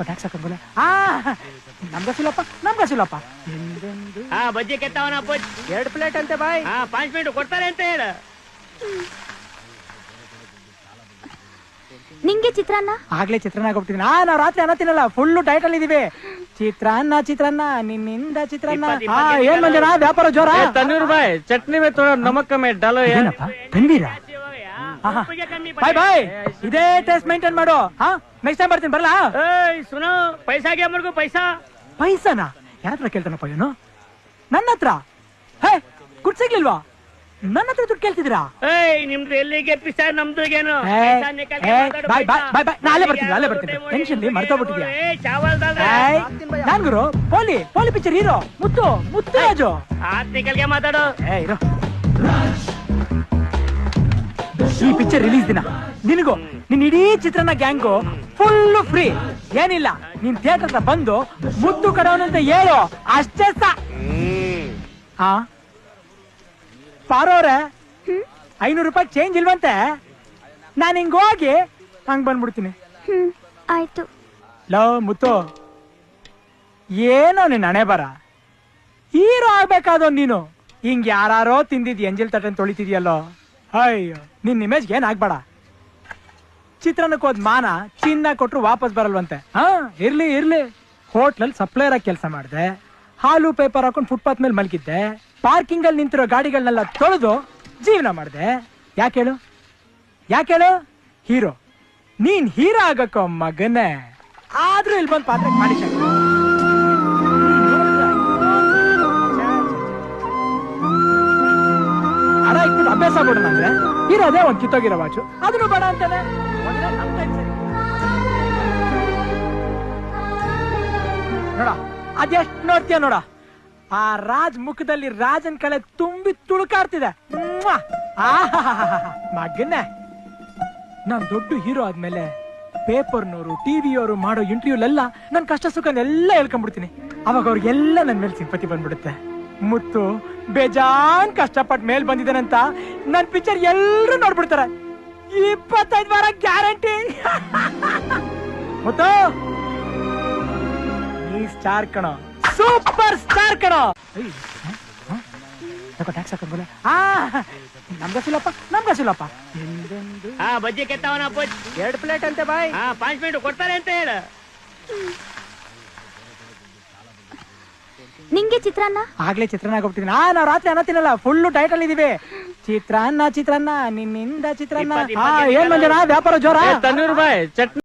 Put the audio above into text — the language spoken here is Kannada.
ಟ್ಯಾಕ್ಸ್ ಹಾಕೊಂಡ್ಬೋಲೆ ನಮ್ಗಸಿಲ್ಲಪ್ಪ ಬಜ್ಜಿ ಕೆತ್ತವನ 2 ಪ್ಲೇಟ್ ಅಂತೆ ಬಾಯ್ 5 ಮಿನಿಟ್ ಕೊಡ್ತಾರೆ ಅಂತ ಹೇಳ. ನಿಂಗೆ ಚಿತ್ರಾನ್ನ ಆಗ್ಲೇ ಚಿತ್ರಾನ್ನ ಕೊಡ್ತಿದ್ದೀನಿ. ನಾವ್ ರಾತ್ರಿ ಅನ್ನ ತಿನ್ನಲ್ಲ, ಫುಲ್ ಡೈಟ್ ಅಲ್ಲಿ ಇದೀವಿ. ಚಿತ್ರಾನ್ನ ನಿನ್ನಿಂದ ಚಿತ್ರಾನ್ನ. ಏನ್ ಮಂಜನ ವ್ಯಾಪಾರ ಜೋರ? ತನ್ವೀರ್ ಬಾಯ್ ಚಟ್ನಿ में थोड़ा नमक कम है डालो यार. ಏನಪ್ಪ ತನ್ವೀರ? ಬಾಯ್ ಇದೇ ಟೇಸ್ಟ್ ಮೇಂಟೈನ್ ಮಾಡು. ನೆಕ್ಸ್ಟ್ ಟೈಮ್ ಬರ್ತೀನಿ ಬರಲ್ಲ. ಸುನೋ ಪೈಸಾ ಗೆ ಅಮರ್ಗೂ ಪೈಸಾನಾ ಯಾರ ಹತ್ರ ಕೇಳ್ತಾನಪ್ಪ ಇವನು? ನನ್ನ ಹತ್ರ? ಹೇ ಗುಡ್ ಸಿಗ್ಲಿಲ್ವಾ? ನನ್ನ ಹತ್ರ ದುಡ್ಡು ಕೇಳ್ತಿದ್ದೀರಾ? ನಿಮ್ದು ಎಲ್ಲಿಗೆ ಪಿಸಾ ನಮ್ದು ಏನು? ಬಾಯ್ ಅಲ್ಲೇ ಬರ್ತೀನಿ. ಟೆನ್ಷನ್ ಮರ್ತೋಗ್ಬಿಟ್ಟಿದ್ಯಾ? ನಾನ್ ಗುರು ಪೋಲಿ ಪಿಕ್ಚರ್ ಹೀರೋ ಮುತ್ತು ರಾಜು. ಗೆ ಮಾತಾಡೋ. ಇರೋ ಈ ಪಿಕ್ಚರ್ ರಿಲೀಸ್ ದಿನ ನಿನಗೂ ನಿನ್ ಇಡೀ ಚಿತ್ರನ ಗ್ಯಾಂಗು ಫುಲ್ ಫ್ರೀ. ಏನಿಲ್ಲ, ನೀನ್ ಥಿಯೇಟರ್ ಹತ್ರ ಬಂದು ಮುದ್ದು ಕಡವನು ಅಂತ ಹೇಳು ಅಷ್ಟೇ ಪಾರೋರೆ 500 ರೂಪಾಯಿ ಚೇಂಜ್ ಇಲ್ವಂತೆ. ನಾನು ಹಿಂಗ ಹೋಗಿ ಹಂಗ್ ಬಂದ್ಬಿಡ್ತೀನಿ. ಆಯ್ತು. ಲೋ ಮುತ್ತು, ಏನೋ ನಿನ್ ಹಣೆ ಬರ. ಹೀರೋ ಆಗ್ಬೇಕಾದೋ ನೀನು. ಹಿಂಗ್ ಯಾರೋ ತಿಂದಿದ್ ಎಂಜಲ್ ತಟನ್ ತೊಳಿತಿದ್ಯಲ್ಲೋ. ಅಯ್ಯೋ ನಿನ್ ಇಮೇಜ್ಗೆ ಏನ್ ಆಗ್ಬೇಡ. ಚಿತ್ರಾನ್ನಕ್ಕೆ ಹೋದ್ ಮಾನ ಚಿನ್ನ ಕೊಟ್ರು ವಾಪಸ್ ಬರಲ್ವಂತೆ. ಇರ್ಲಿ. ಹೋಟ್ಲಲ್ಲಿ ಸಪ್ಲೈಯರ್ ಆಗಿ ಕೆಲಸ ಮಾಡಿದೆ. ಹಾಲು ಪೇಪರ್ ಹಾಕೊಂಡು ಫುಟ್ಪಾತ್ ಮೇಲೆ ಮಲಗಿದ್ದೆ. ಪಾರ್ಕಿಂಗ್ ಅಲ್ಲಿ ನಿಂತಿರೋ ಗಾಡಿಗಳನ್ನೆಲ್ಲ ತೊಳೆದು ಜೀವನ ಮಾಡಿದೆ. ಯಾಕೇಳು ಹೀರೋ? ನೀನ್ ಹೀರೋ ಆಗಕ್ಕೋ ಮಗನೇ. ಆದ್ರೂ ಇಲ್ಲಿ ಬಂದ್ ಪಾತ್ರ ಮಾಡಿ ಹಣ ಇಟ್ಬಿಟ್ಟು ಅಭ್ಯಾಸ ಬಿಡೋಣ ಅಂದ್ರೆ ಇರೋದೇ ಒಂದ್ ಕಿತ್ತೋಗಿರೋ ವಾಚು, ಅದನ್ನು ಬೇಡ ಅಂತಾನೆ. ನೋಡ ಅದೆಷ್ಟ್ ನೋಡ್ತೀಯ ನೋಡ. ಆ ರಾಜ್ ಮುಖದಲ್ಲಿ ರಾಜನ್ ಕಳೆ ತುಂಬಿ ತುಳುಕಾಡ್ತಿದೆ. ಮಗನ್ನೇ, ನಾನ್ ದೊಡ್ಡ ಹೀರೋ ಆದ್ಮೇಲೆ ಪೇಪರ್ನವರು ಟಿವಿಯವರು ಮಾಡೋ ಇಂಟರ್ವ್ಯೂಲೆಲ್ಲ ನನ್ ಕಷ್ಟ ಸುಖನೆಲ್ಲ ಹೇಳ್ಕೊಂಡ್ಬಿಡ್ತೀನಿ. ಅವಾಗ ಅವ್ರಿಗೆಲ್ಲ ನನ್ ಮೇಲೆ ಸಿಂಪತಿ ಬಂದ್ಬಿಡುತ್ತೆ. ಮುತ್ತು ಬೇಜಾನ್ ಕಷ್ಟಪಟ್ಟು ಮೇಲ್ ಬಂದಿದ್ದಾನಂತ ನನ್ ಪಿಕ್ಚರ್ ಎಲ್ರು ನೋಡ್ಬಿಡ್ತಾರೆ. 25 ವಾರ ಗ್ಯಾರಂಟಿ. ಮುತ್ತು ನೀ ಸ್ಟಾರ್ ಕಣೋ, ಸೂಪರ್ ಸ್ಟಾರ್ ಕಣೋ. ಟ್ಯಾಕ್ಸ್ ಹಾಕೊಂಡ್ಬೋಲೆ ನಮ್ಗಸಿಲ್ಲಪ್ಪ. ಬಜ್ಜಿ ಕೆತ್ತವನ 2 ಪ್ಲೇಟ್ ಅಂತೆ ಬಾಯ್ 5 ಮಿನಿಟ್ ಕೊಡ್ತಾರೆ ಅಂತ ಹೇಳ. ನಿಂಗೆ ಚಿತ್ರಾನ್ನ? ಆಗ್ಲೇ ಚಿತ್ರಾನ್ನ ಕೊಡ್ತಿದ್ದೀನಿ. ನಾವ್ ರಾತ್ರಿ ಅನ್ನ ತಿನ್ನಲ್ಲ, ಫುಲ್ ಡೈಟ್ ಅಲ್ಲಿ ಇದೀವಿ. ಚಿತ್ರಾನ್ನ ನಿನ್ನಿಂದ ಚಿತ್ರಾನ್ನ. ಏನ್ ಮಂಜನ ವ್ಯಾಪಾರ ಜೋರ? ತನ್ವೀರ್ ಬಾಯ್ ಚಟ್ನಿ